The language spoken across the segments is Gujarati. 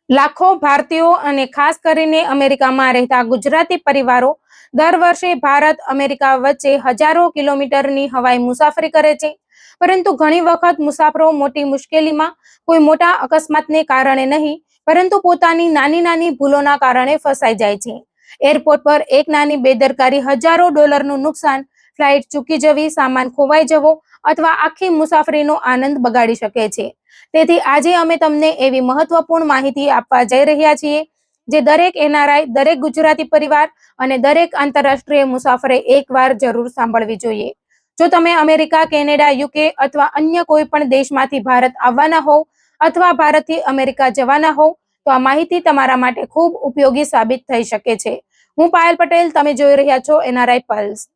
લાખો ભારતીયો અને ખાસ કરીને અમેરિકામાં રહેતા ગુજરાતી પરિવારો દર વર્ષે ભારત અમેરિકા વચ્ચે હજારો કિલોમીટરની હવાઈ મુસાફરી કરે છે. પરંતુ ઘણી વખત મુસાફરો મોટી મુશ્કેલીમાં કોઈ મોટા અકસ્માતને કારણે નહીં, પરંતુ પોતાની નાની નાની ભૂલોના કારણે ફસાઈ જાય છે. એરપોર્ટ પર એક નાની બેદરકારી હજારો ડોલરનું નુકસાન, ફ્લાઇટ ચૂકી જવી, સામાન ખોવાઈ જવો અથવા આખી મુસાફરીનો આનંદ બગાડી શકે છે. તેથી આજે અમે તમને એવી મહત્વપૂર્ણ માહિતી આપવા જઈ રહ્યા છીએ જે દરેક એનઆરઆઈ, દરેક ગુજરાતી પરિવાર અને દરેક આંતરરાષ્ટ્રીય મુસાફરે એકવાર જરૂર સાંભળવી જોઈએ. જો તમે અમેરિકા, કેનેડા, યુકે અથવા અન્ય કોઈ પણ દેશમાંથી ભારત આવવાના હોવ અથવા ભારતથી અમેરિકા જવાના હોવ તો આ માહિતી તમારા માટે ખૂબ ઉપયોગી સાબિત થઈ શકે છે. હું પાયલ પટેલ, તમે જોઈ રહ્યા છો એનઆરઆઈ પલ્સ.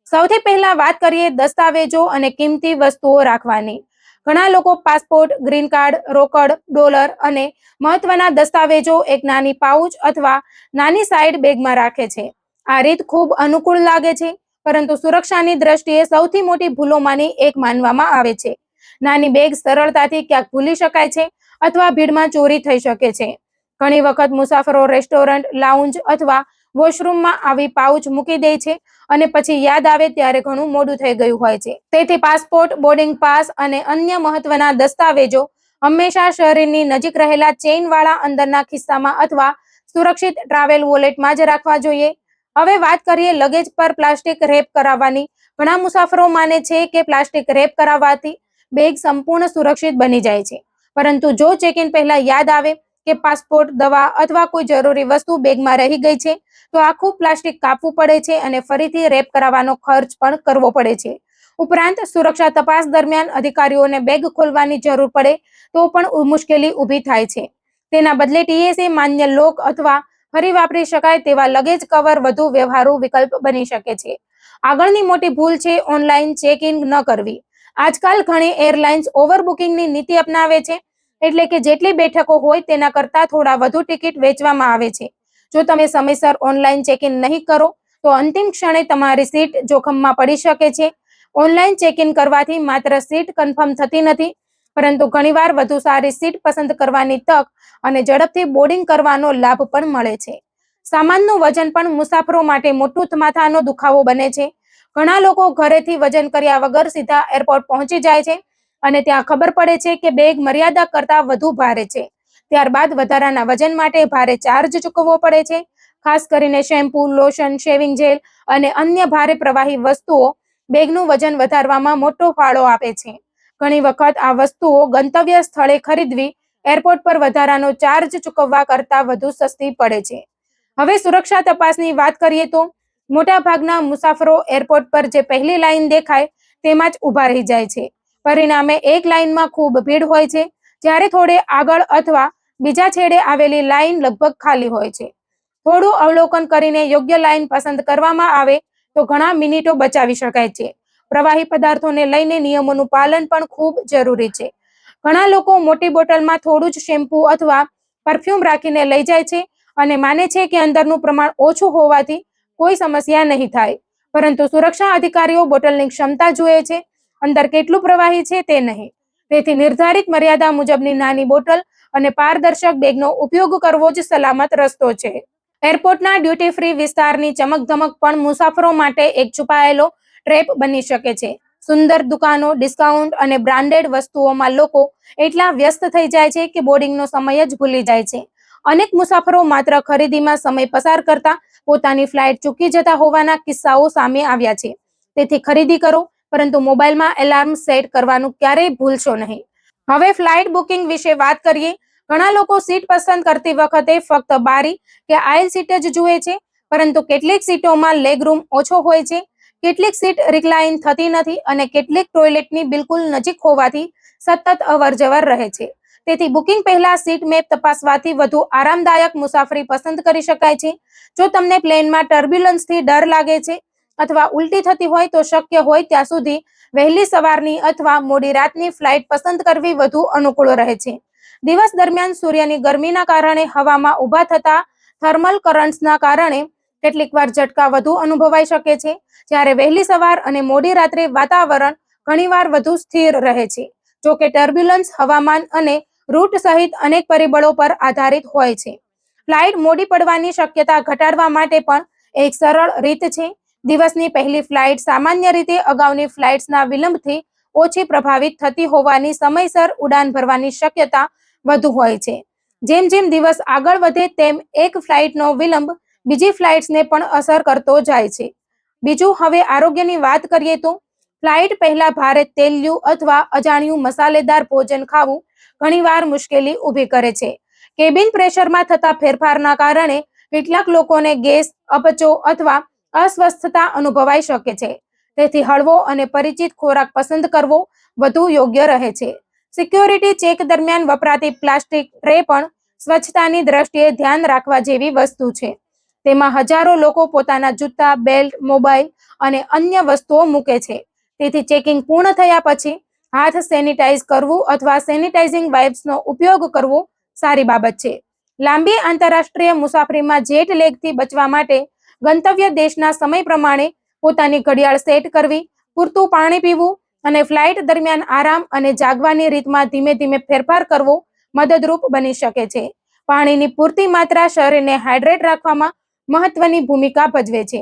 સૌથી પહેલા વાત કરીએ દસ્તાવેજો અને કિંમતી વસ્તુઓ રાખવાની. ઘણા લોકો પાસપોર્ટ, ગ્રીન કાર્ડ, રોકડ, ડોલર અને મહત્વના દસ્તાવેજો એક નાની પાઉચ અથવા નાની સાઇડ બેગમાં રાખે છે. આ રીત ખૂબ અનુકૂળ લાગે છે, પરંતુ સુરક્ષાની દ્રષ્ટિએ સૌથી મોટી ભૂલોમાંની એક માનવામાં આવે છે. નાની બેગ સરળતાથી ક્યાંક ભૂલી શકાય છે અથવા ભીડમાં ચોરી થઈ શકે છે. ઘણી વખત મુસાફરો રેસ્ટોરન્ટ, લાઉન્જ અથવા વોશરૂમમાં આવી પાઉચ મૂકી દે છે અને પછી યાદ આવે ત્યારે ઘણું મોડું થઈ ગયું હોય છે. તેથી પાસપોર્ટ, બોર્ડિંગ પાસ અને અન્ય મહત્વના દસ્તાવેજો હંમેશા શરીરની નજીક રહેલા ચેઇનવાળા અંદરના ખિસ્સામાં અથવા સુરક્ષિત ટ્રાવેલ વોલેટમાં જ રાખવા જોઈએ. હવે વાત કરીએ લગેજ પર પ્લાસ્ટિક રેપ કરાવવાની. ઘણા મુસાફરો માને છે કે પ્લાસ્ટિક રેપ કરાવવાથી બેગ સંપૂર્ણ સુરક્ષિત બની જાય છે, પરંતુ જો ચેક ઇન પહેલા યાદ આવે કે પાસપોર્ટ, દવા અથવા કોઈ જરૂરી વસ્તુ બેગમાં રહી ગઈ છે તો આખું પ્લાસ્ટિક કાપવું પડે છે અને ફરીથી રેપ કરાવવાનો ખર્ચ પણ કરવો પડે છે. ઉપરાંત સુરક્ષા તપાસ દરમિયાન અધિકારીઓને બેગ ખોલવાની જરૂર પડે તો પણ મુશ્કેલી ઊભી થાય છે. તેના બદલે ટીએસએ માન્ય લોક અથવા ફરી વાપરી શકાય તેવા લગેજ કવર વધુ વ્યવહારુ વિકલ્પ બની શકે છે. આગળની મોટી ભૂલ છે ઓનલાઈન ચેક ઇન ન કરવી. આજકાલ ઘણી એરલાઇન્સ ઓવરબુકિંગની નીતિ અપનાવે છે, એટલે કે જેટલી બેઠકો હોય તેના કરતાં થોડા વધુ ટિકિટ વેચવામાં આવે છે. જો તમે સમયસર ઓનલાઈન ચેક ઇન નહીં કરો તો અંતિમ ક્ષણે તમારી સીટ જોખમમાં પડી શકે છે. ઓનલાઈન ચેક ઇન કરવાથી માત્ર સીટ કન્ફર્મ થતી નથી, પરંતુ ઘણીવાર વધુ સારી સીટ પસંદ કરવાની તક અને ઝડપથી બોર્ડિંગ કરવાનો લાભ પણ મળે છે. સામાનનું વજન પણ મુસાફરો માટે મોટું માથાનો દુખાવો બને છે. ઘણા લોકો ઘરેથી વજન કર્યા વગર સીધા એરપોર્ટ પહોંચી જાય છે અને ત્યાં ખબર પડે છે કે બેગ મર્યાદા કરતાં વધુ ભારે છે. ત્યારબાદ વધારાના વજન માટે ભારે ચાર્જ ચૂકવવો પડે છે. ખાસ કરીને શેમ્પૂ, લોશન, શેવિંગ જેલ અને અન્ય ભારે પ્રવાહી વસ્તુઓ બેગનું વજન વધારવામાં મોટો ફાળો આપે છે. ઘણી વખત આ વસ્તુઓ ગંતવ્ય સ્થળે ખરીદવી એરપોર્ટ પર વધારાનો ચાર્જ ચૂકવવા કરતાં વધુ સસ્તી પડે છે. હવે સુરક્ષા તપાસની વાત કરીએ તો મોટાભાગના મુસાફરો એરપોર્ટ પર જે પહેલી લાઈન દેખાય તેમાં જ ઊભા રહી જાય છે. પરિણામે એક લાઈનમાં ખૂબ ભીડ હોય છે, જ્યારે થોડે આગળ અથવા બીજા છેડે આવેલી લાઈન લગભગ ખાલી હોય છે. થોડું અવલોકન કરીને યોગ્ય લાઈન પસંદ કરવામાં આવે તો ઘણા મિનિટો બચાવી શકાય છે. પ્રવાહી પદાર્થોને લઈને નિયમોનું પાલન પણ ખૂબ જરૂરી છે. ઘણા લોકો મોટી બોટલમાં થોડું જ શેમ્પૂ અથવા પરફ્યુમ રાખીને લઈ જાય છે અને માને છે કે અંદરનું પ્રમાણ ઓછું હોવાથી કોઈ સમસ્યા નહીં થાય, પરંતુ સુરક્ષા અધિકારીઓ બોટલની ક્ષમતા જુએ છે, અંદર કેટલું પ્રવાહી છે તે નહીં. તેથી નિર્ધારિત મર્યાદા મુજબની નાની બોટલ અને પારદર્શક બેગનો ઉપયોગ કરવો જ સલામત રસ્તો છે. એરપોર્ટના ડ્યુટી ફ્રી વિસ્તારની ચમકધમક પણ મુસાફરો માટે એક છુપાયેલો ટ્રેપ બની શકે છે. સુંદર દુકાનો, ડિસ્કાઉન્ટ અને બ્રાન્ડેડ વસ્તુઓમાં લોકો એટલા વ્યસ્ત થઈ જાય છે કે બોર્ડિંગનો સમય જ ભૂલી જાય છે. અનેક મુસાફરો માત્ર ખરીદીમાં સમય પસાર કરતા પોતાની ફ્લાઇટ ચૂકી જતા હોવાના કિસ્સાઓ સામે આવ્યા છે. તેથી ખરીદી કરો, પરંતુ મોબાઈલમાં એલાર્મ સેટ કરવાનું ક્યારેય ભૂલશો નહીં. હવે ફ્લાઇટ બુકિંગ વિશે વાત કરીએ. ઘણા લોકો સીટ પસંદ કરતી વખતે ફક્ત બારી કે આઇલ સીટ જ જુએ છે, પરંતુ કેટલીક સીટોમાં લેગ રૂમ ઓછો હોય છે, કેટલીક સીટ રિક્લાઇન થતી નથી અને કેટલીક ટોયલેટની બિલકુલ નજીક હોવાથી સતત અવરજવર રહે છે. તેથી બુકિંગ પહેલા સીટ મેપ તપાસવાથી વધુ આરામદાયક મુસાફરી પસંદ કરી શકાય છે. જો તમને પ્લેનમાં ટર્બ્યુલન્સથી ડર લાગે છે અથવા ઉલટી થતી હોય તો શક્ય હોય ત્યાં સુધી વહેલી સવારની અથવા મોડી રાતની ફ્લાઇટ પસંદ કરવી વધુ અનુકૂળ રહે છે. દિવસ દરમિયાન સૂર્યની ગરમીના કારણે હવામાં ઊભા થતા થર્મલ કરન્ટ્સના કારણે કેટલીકવાર ઝટકા વધુ અનુભવાઈ શકે છે, જ્યારે વહેલી સવાર અને મોડી રાત્રે વાતાવરણ ઘણીવાર વધુ સ્થિર રહે છે. જો કે ટર્બ્યુલન્સ હવામાન અને રૂટ સહિત અનેક પરિબળો પર આધારિત હોય છે. ફ્લાઇટ મોડી પડવાની શક્યતા ઘટાડવા માટે પણ એક સરળ રીત છે. દિવસની પહેલી ફ્લાઇટ સામાન્ય રીતે અગાઉની ફ્લાઇટ્સના વિલંબથી ઓછી પ્રભાવિત થતી હોવાની સમયસર ઉડાન ભરવાની શક્યતા વધુ હોય છે. જેમ જેમ દિવસ આગળ વધે તેમ એક ફ્લાઇટનો વિલંબ બીજી ફ્લાઇટ્સને પણ અસર કરતો જાય છે. બીજું, હવે આરોગ્યની વાત કરીએ તો ફ્લાઇટ પહેલા ભારે તેલિયું અથવા અજાણ્યું મસાલેદાર ભોજન ખાવું ઘણીવાર મુશ્કેલી ઊભી કરે છે. કેબિન પ્રેશરમાં થતા ફેરફારના કારણે કેટલાક લોકોને ગેસ, અપચો અથવા અસ્વસ્થતા અનુભવાઈ શકે છે. તેથી હળવો અને પરિચિત ખોરાક પસંદ કરવો વધુ યોગ્ય રહે છે. સિક્યોરિટી ચેક દરમિયાન વપરાતી પ્લાસ્ટિક ટ્રે પણ સ્વચ્છતાની દ્રષ્ટિએ ધ્યાન રાખવા જેવી વસ્તુ છે. તેમાં હજારો લોકો પોતાના જૂતા, બેલ્ટ, મોબાઈલ અને અન્ય વસ્તુઓ મૂકે છે. તેથી ચેકિંગ પૂર્ણ થયા પછી હાથ સેનિટાઈઝ કરવું અથવા સેનિટાઇઝિંગ વાઇપ્સનો ઉપયોગ કરવો સારી બાબત છે. લાંબી આંતરરાષ્ટ્રીય મુસાફરીમાં જેટ લેગથી બચવા માટે ગંતવ્ય દેશના સમય પ્રમાણે પોતાની ઘડિયાળ સેટ કરવી, પૂરતું પાણી પીવું અને ફ્લાઇટ દરમિયાન આરામ અને જાગવાની રીતમાં ધીમે ધીમે ફેરફાર કરવો મદદરૂપ બની શકે છે. પાણીની પૂરતી માત્રા શરીરને હાઇડ્રેટ રાખવામાં મહત્વની ભૂમિકા ભજવે છે.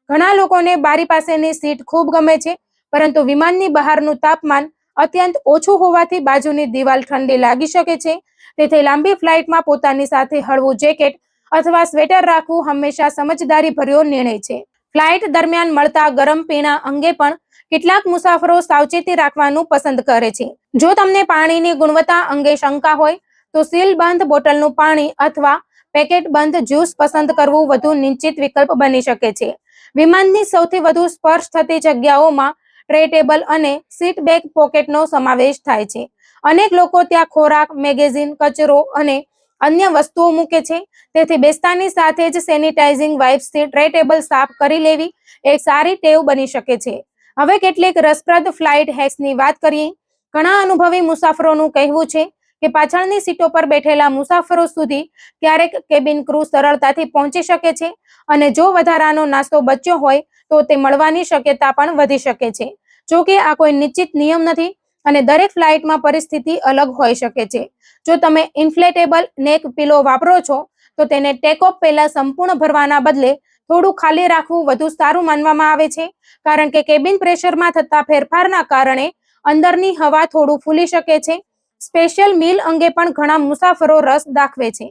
ઘણા લોકોને બારી પાસેની સીટ ખૂબ ગમે છે, પરંતુ વિમાનની બહારનું તાપમાન અત્યંત ઓછું હોવાથી બાજુની દિવાલ ઠંડી લાગી શકે છે. તેથી લાંબી ફ્લાઇટમાં પોતાની સાથે હળવું જેકેટ અથવા સ્વેટર રાખવું હંમેશા સમજદારીભર્યો નિર્ણય છે. ફ્લાઇટ દરમિયાન મળતા ગરમ પીણા અંગે પણ કેટલાક મુસાફરો સાવચેતી રાખવાનું પસંદ કરે છે. જો તમને પાણીની ગુણવત્તા અંગે શંકા હોય તો સીલબંધ બોટલનું પાણી અથવા પેકેટબંધ જ્યુસ પસંદ કરવું વધુ નિશ્ચિત વિકલ્પ બની શકે છે. વિમાનની સૌથી વધુ સ્પર્શ થતી જગ્યાઓમાં ટ્રે ટેબલ અને સીટ બેક પોકેટનો સમાવેશ થાય છે. અનેક લોકો ત્યાં ખોરાક, મેગેઝિન, કચરો અને અન્ય વસ્તુઓ મૂકે છે. તેથી બેસતાની સાથે જ સેનિટાઇઝિંગ વાઇપ્સથી ટ્રે ટેબલ સાફ કરી લેવી એક સારી ટેવ બની શકે છે. હવે કેટલીક રસપ્રદ ફ્લાઇટ હેક્સની વાત કરીએ. ઘણા અનુભવી મુસાફરોનું કહેવું છે કે પાછળની સીટો પર બેઠેલા મુસાફરો સુધી ક્યારેક કેબિન ક્રૂ સરળતાથી પહોંચી શકે છે અને જો વધારાનો નાસ્તો બચ્યો હોય તો તે મળવાની શક્યતા પણ વધી શકે છે. જો કે આ કોઈ નિશ્ચિત નિયમ નથી અને દરેક ફ્લાઇટમાં પરિસ્થિતિ અલગ હોઈ શકે છે. જો તમે ઇન્ફ્લેટેબલ નેક પિલો વાપરો છો તો તેને ટેક ઓફ પહેલા સંપૂર્ણ ભરવાના બદલે થોડું ખાલી રાખવું વધુ સારું માનવામાં આવે છે, કારણ કે કેબિન પ્રેશરમાં થતા ફેરફારના કારણે અંદરની હવા થોડું ફૂલી શકે છે. સ્પેશિયલ મીલ અંગે પણ ઘણા મુસાફરો રસ દાખવે છે.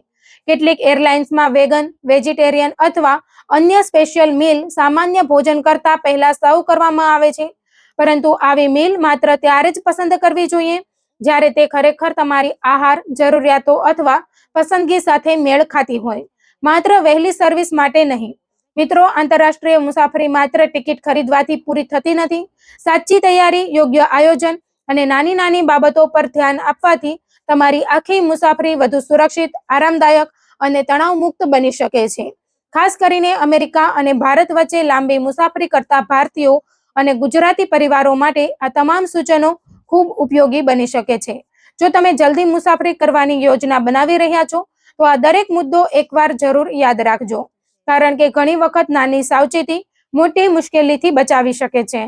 કેટલીક એરલાઇન્સમાં વેગન, વેજીટેરિયન અથવા અન્ય સ્પેશિયલ મીલ સામાન્ય ભોજન કરતા પહેલા સર્વ કરવામાં આવે છે. પરંતુ આવી મીલ માત્ર ત્યારે જ પસંદ કરવી જોઈએ જ્યારે તે ખરેખર તમારી આહાર જરૂરિયાતો અથવા પસંદગી સાથે મેળ ખાતી હોય, માત્ર વહેલી સર્વિસ માટે નહીં. મિત્રો, આંતરરાષ્ટ્રીય મુસાફરી માત્ર ટિકિટ ખરીદવાથી પૂરી થતી નથી. સાચી તૈયારી, યોગ્ય આયોજન અને નાની નાની બાબતો પર ધ્યાન આપવાથી તમારી આખી મુસાફરી વધુ સુરક્ષિત, આરામદાયક અને તણાવમુક્ત બની શકે છે. ખાસ કરીને અમેરિકા અને ભારત વચ્ચે લાંબી મુસાફરી કરતા ભારતીયો અને ગુજરાતી પરિવારો માટે આ તમામ સૂચનો ખૂબ ઉપયોગી બની શકે છે. જો તમે જલ્દી મુસાફરી કરવાની યોજના બનાવી રહ્યા છો તો આ દરેક મુદ્દો એકવાર જરૂર યાદ રાખજો, કારણ કે ઘણી વખત નાની સાવચેતી મોટી મુશ્કેલીથી બચાવી શકે છે.